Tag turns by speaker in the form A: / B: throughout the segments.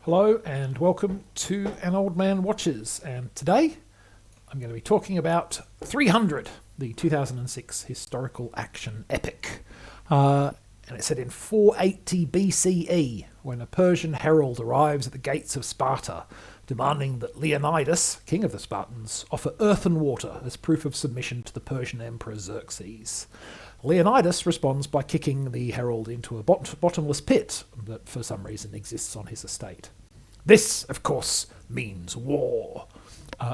A: Hello and welcome to An Old Man Watches, and today I'm going to be talking about 300, the 2006 historical action epic. And it's set in 480 BCE when a Persian herald arrives at the gates of Sparta, demanding that Leonidas, king of the Spartans, offer earth and water as proof of submission to the Persian emperor Xerxes. Leonidas responds by kicking the herald into a bottomless pit that for some reason exists on his estate. This, of course, means war.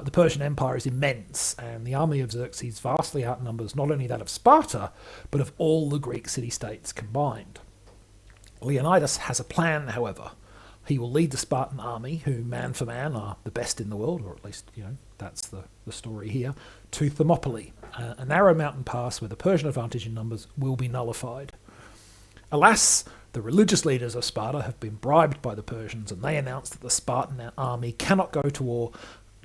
A: The Persian Empire is immense, and the army of Xerxes vastly outnumbers not only that of Sparta, but of all the Greek city-states combined. Leonidas has a plan, however. He will lead the Spartan army, who man for man are the best in the world, or at least, that's the story here, to Thermopylae, a narrow mountain pass where the Persian advantage in numbers will be nullified. Alas, the religious leaders of Sparta have been bribed by the Persians, and they announce that the Spartan army cannot go to war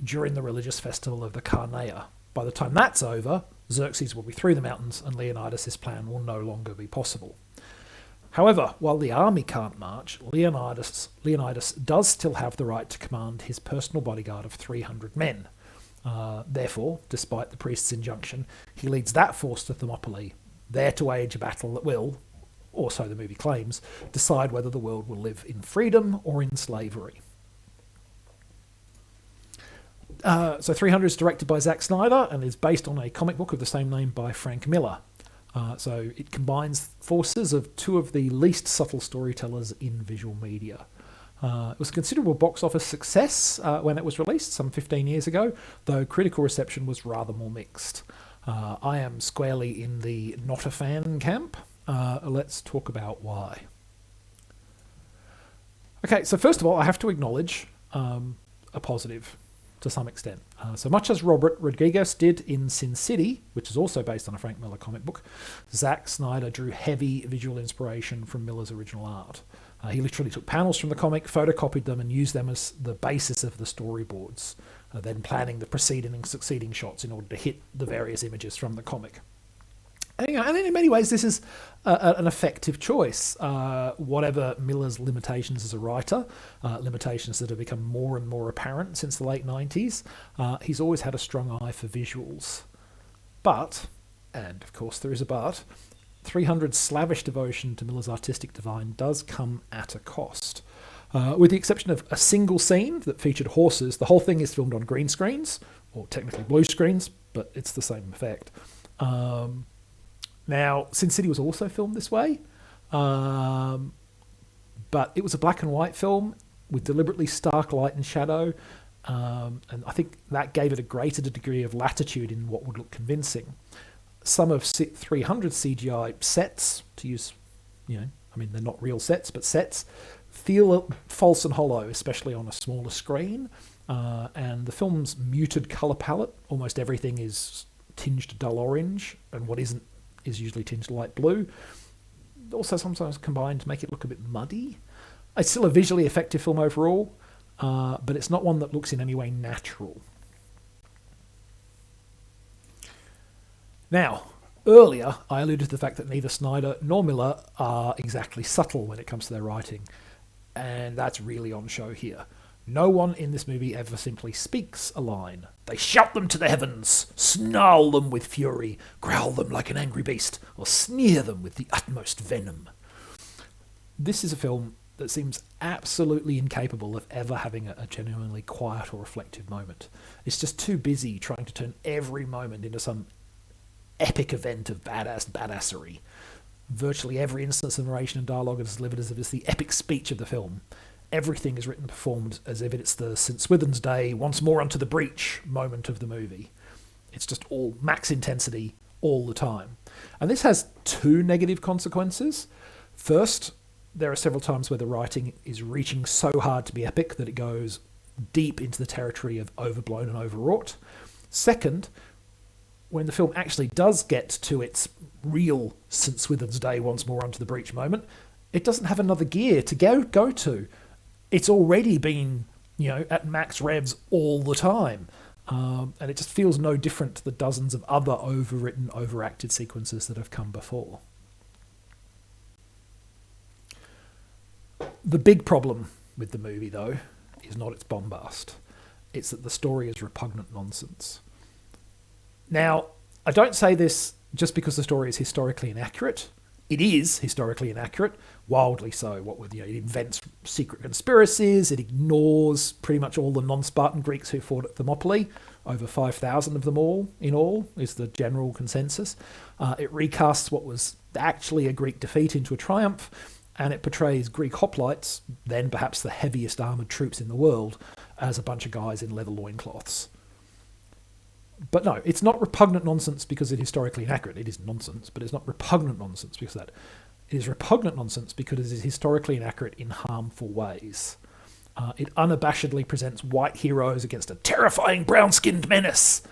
A: during the religious festival of the Carneia. By the time that's over, Xerxes will be through the mountains and Leonidas' plan will no longer be possible. However, while the army can't march, Leonidas does still have the right to command his personal bodyguard of 300 men. Therefore, despite the priest's injunction, he leads that force to Thermopylae, there to wage a battle that will, or so the movie claims, decide whether the world will live in freedom or in slavery. So 300 is directed by Zack Snyder and is based on a comic book of the same name by Frank Miller. So it combines forces of two of the least subtle storytellers in visual media. It was a considerable box office success when it was released some 15 years ago, though critical reception was rather more mixed. I am squarely in the not a fan camp. Let's talk about why. Okay, so first of all, I have to acknowledge a positive to some extent. So much as Robert Rodriguez did in Sin City, which is also based on a Frank Miller comic book, Zack Snyder drew heavy visual inspiration from Miller's original art. He literally took panels from the comic, photocopied them, and used them as the basis of the storyboards, then planning the preceding and succeeding shots in order to hit the various images from the comic. And in many ways, this is an effective choice. Whatever Miller's limitations as a writer, limitations that have become more and more apparent since the late 90s, he's always had a strong eye for visuals. But, and of course there is a but, 300's slavish devotion to Miller's artistic divine does come at a cost. With the exception of a single scene that featured horses, the whole thing is filmed on green screens, or technically blue screens, but it's the same effect. Now, Sin City was also filmed this way, but it was a black and white film with deliberately stark light and shadow, and I think that gave it a greater degree of latitude in what would look convincing. Some of 300 CGI sets, to use, they're not real sets, but sets, feel false and hollow, especially on a smaller screen, and the film's muted colour palette, almost everything is tinged dull orange, and what isn't is usually tinged light blue. Also sometimes combined to make it look a bit muddy. It's still a visually effective film overall, but it's not one that looks in any way natural. Now, earlier I alluded to the fact that neither Snyder nor Miller are exactly subtle when it comes to their writing, and that's really on show here. No one in this movie ever simply speaks a line. They shout them to the heavens, snarl them with fury, growl them like an angry beast, or sneer them with the utmost venom. This is a film that seems absolutely incapable of ever having a genuinely quiet or reflective moment. It's just too busy trying to turn every moment into some epic event of badassery. Virtually every instance of narration and dialogue is delivered as if it's the epic speech of the film. Everything is written and performed as if it's the St. Swithin's Day, once more unto the breach moment of the movie. It's just all max intensity all the time. And this has two negative consequences. First, there are several times where the writing is reaching so hard to be epic that it goes deep into the territory of overblown and overwrought. Second, when the film actually does get to its real St. Swithin's Day, once more onto the breach moment, it doesn't have another gear to go to. It's already been, at max revs all the time. And it just feels no different to the dozens of other overwritten, overacted sequences that have come before. The big problem with the movie, though, is not its bombast. It's that the story is repugnant nonsense. Now, I don't say this just because the story is historically inaccurate. It is historically inaccurate, wildly so. What with, it invents secret conspiracies, it ignores pretty much all the non-Spartan Greeks who fought at Thermopylae. Over 5,000 of them all, in all, is the general consensus. It recasts what was actually a Greek defeat into a triumph, and it portrays Greek hoplites, then perhaps the heaviest armoured troops in the world, as a bunch of guys in leather loincloths. But no, it's not repugnant nonsense because it's historically inaccurate. It is nonsense, but it's not repugnant nonsense because of that. It is repugnant nonsense because it is historically inaccurate in harmful ways. It unabashedly presents white heroes against a terrifying brown-skinned menace.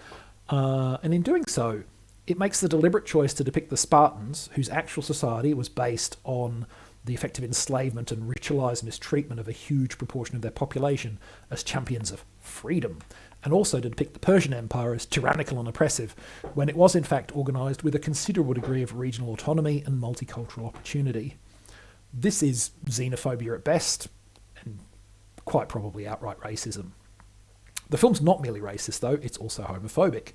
A: And in doing so, it makes the deliberate choice to depict the Spartans, whose actual society was based on the effective enslavement and ritualized mistreatment of a huge proportion of their population, as champions of freedom, and also to depict the Persian Empire as tyrannical and oppressive, when it was in fact organised with a considerable degree of regional autonomy and multicultural opportunity. This is xenophobia at best, and quite probably outright racism. The film's not merely racist, though, it's also homophobic.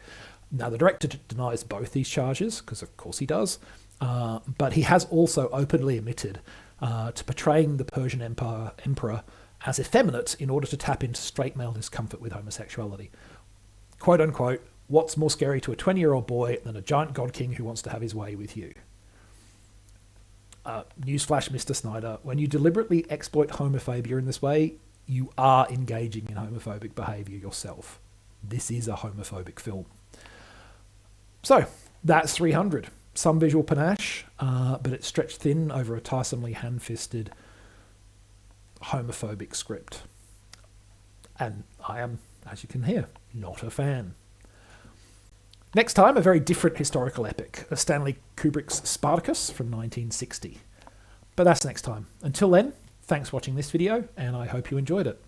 A: Now, the director denies both these charges, because of course he does, but he has also openly admitted to portraying the Persian emperor as effeminate in order to tap into straight male discomfort with homosexuality. Quote unquote, what's more scary to a 20-year-old boy than a giant god king who wants to have his way with you? Newsflash, Mr. Snyder, when you deliberately exploit homophobia in this way, you are engaging in homophobic behaviour yourself. This is a homophobic film. So, that's 300. Some visual panache, but it's stretched thin over a tiresomely hand-fisted homophobic script. And I am, as you can hear, not a fan. Next time, a very different historical epic, Stanley Kubrick's Spartacus from 1960. But that's next time. Until then, thanks for watching this video, and I hope you enjoyed it.